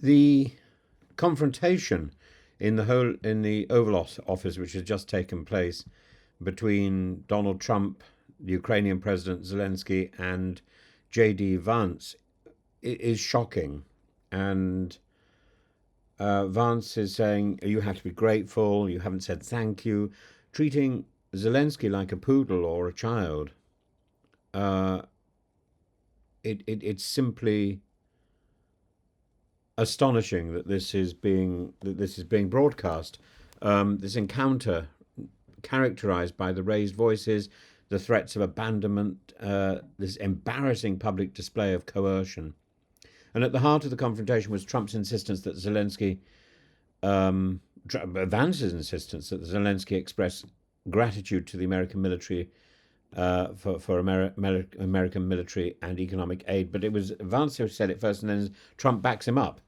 The confrontation in the Oval Office, which has just taken place between Donald Trump, the Ukrainian President Zelensky, and J.D. Vance, is shocking. And Vance is saying, you have to be grateful, you haven't said thank you, treating Zelensky like a poodle or a child. It's simply astonishing that this is being broadcast. This encounter, characterized by the raised voices, the threats of abandonment, this embarrassing public display of coercion. And at the heart of the confrontation was Trump's insistence that Zelensky, Vance's insistence that Zelensky express gratitude to the American military for American military and economic aid. But it was Vance who said it first, and then Trump backs him up.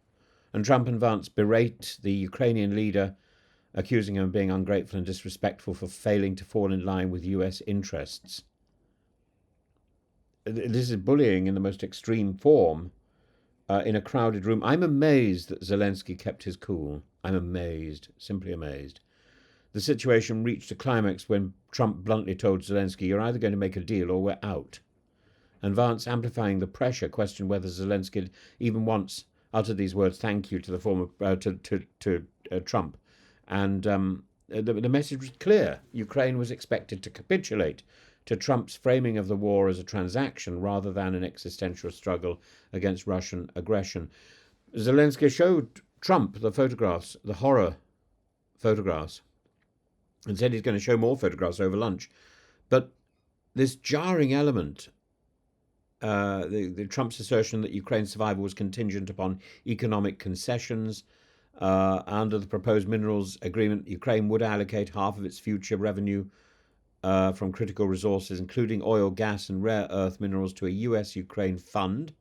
And Trump and Vance berate the Ukrainian leader, accusing him of being ungrateful and disrespectful for failing to fall in line with US interests. This is bullying in the most extreme form in a crowded room. I'm amazed that Zelensky kept his cool. I'm amazed, simply amazed. The situation reached a climax when Trump bluntly told Zelensky, you're either going to make a deal or we're out. And Vance, amplifying the pressure, questioned whether Zelensky had even once uttered these words, thank you, to the former Trump. And the message was clear. Ukraine was expected to capitulate to Trump's framing of the war as a transaction rather than an existential struggle against Russian aggression. Zelensky showed Trump the photographs, the horror photographs, and said he's going to show more photographs over lunch. But this jarring element, the Trump's assertion that Ukraine's survival was contingent upon economic concessions, under the proposed minerals agreement, Ukraine would allocate half of its future revenue from critical resources, including oil, gas, and rare earth minerals, to a US-Ukraine fund.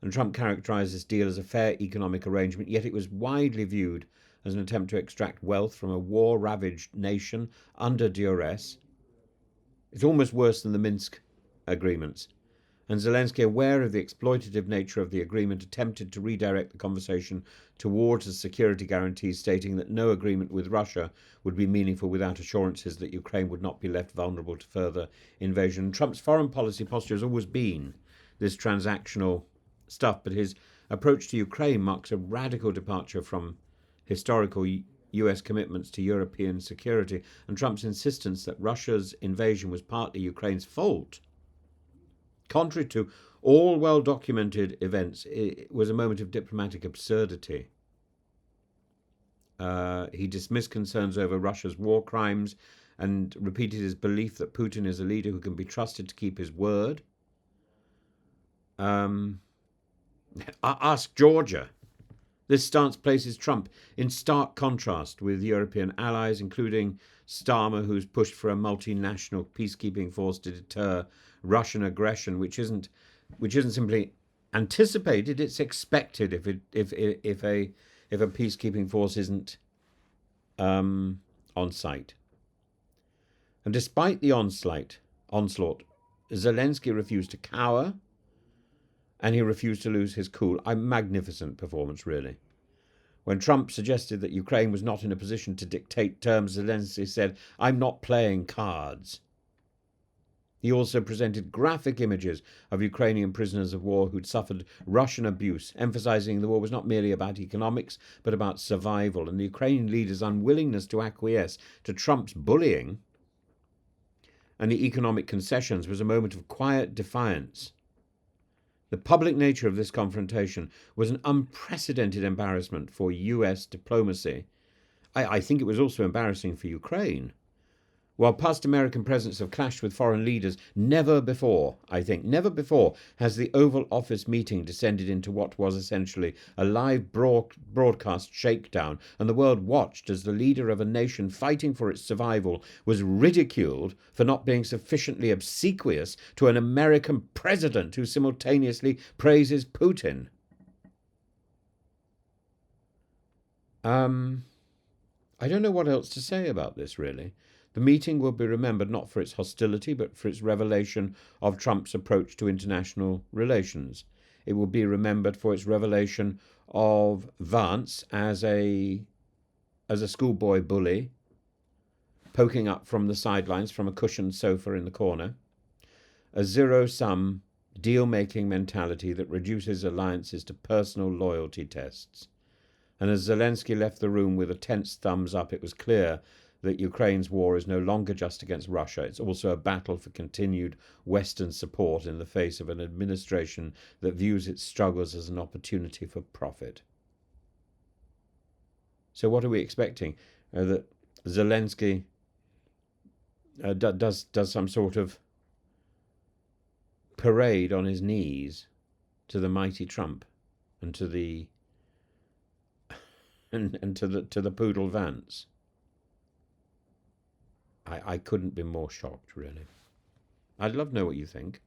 And Trump characterized this deal as a fair economic arrangement, yet it was widely viewed as an attempt to extract wealth from a war-ravaged nation under duress. It's almost worse than the Minsk agreements. And Zelensky, aware of the exploitative nature of the agreement, attempted to redirect the conversation towards the security guarantees, stating that no agreement with Russia would be meaningful without assurances that Ukraine would not be left vulnerable to further invasion. Trump's foreign policy posture has always been this transactional stuff, but his approach to Ukraine marks a radical departure from historical US commitments to European security, and Trump's insistence that Russia's invasion was partly Ukraine's fault, contrary to all well-documented events, it was a moment of diplomatic absurdity. He dismissed concerns over Russia's war crimes and repeated his belief that Putin is a leader who can be trusted to keep his word. Ask Georgia. This stance places Trump in stark contrast with European allies, including Starmer, who's pushed for a multinational peacekeeping force to deter Russian aggression, which isn't simply anticipated; it's expected if a peacekeeping force isn't on site. And despite the onslaught, Zelensky refused to cower, and he refused to lose his cool. A magnificent performance, really. When Trump suggested that Ukraine was not in a position to dictate terms, Zelensky said, I'm not playing cards. He also presented graphic images of Ukrainian prisoners of war who'd suffered Russian abuse, emphasizing the war was not merely about economics, but about survival. And the Ukrainian leader's unwillingness to acquiesce to Trump's bullying and the economic concessions was a moment of quiet defiance. The public nature of this confrontation was an unprecedented embarrassment for US diplomacy. I think it was also embarrassing for Ukraine. While past American presidents have clashed with foreign leaders, never before has the Oval Office meeting descended into what was essentially a live broadcast shakedown, and the world watched as the leader of a nation fighting for its survival was ridiculed for not being sufficiently obsequious to an American president who simultaneously praises Putin. I don't know what else to say about this, really. The meeting will be remembered not for its hostility, but for its revelation of Trump's approach to international relations. It will be remembered for its revelation of Vance as a schoolboy bully, poking up from the sidelines from a cushioned sofa in the corner, a zero-sum deal-making mentality that reduces alliances to personal loyalty tests. And as Zelensky left the room with a tense thumbs up, it was clear that Ukraine's war is no longer just against Russia. It's also a battle for continued Western support in the face of an administration that views its struggles as an opportunity for profit. So what are we expecting? That Zelensky does some sort of parade on his knees to the mighty Trump and to the to the poodle Vance. I couldn't be more shocked, really. I'd love to know what you think.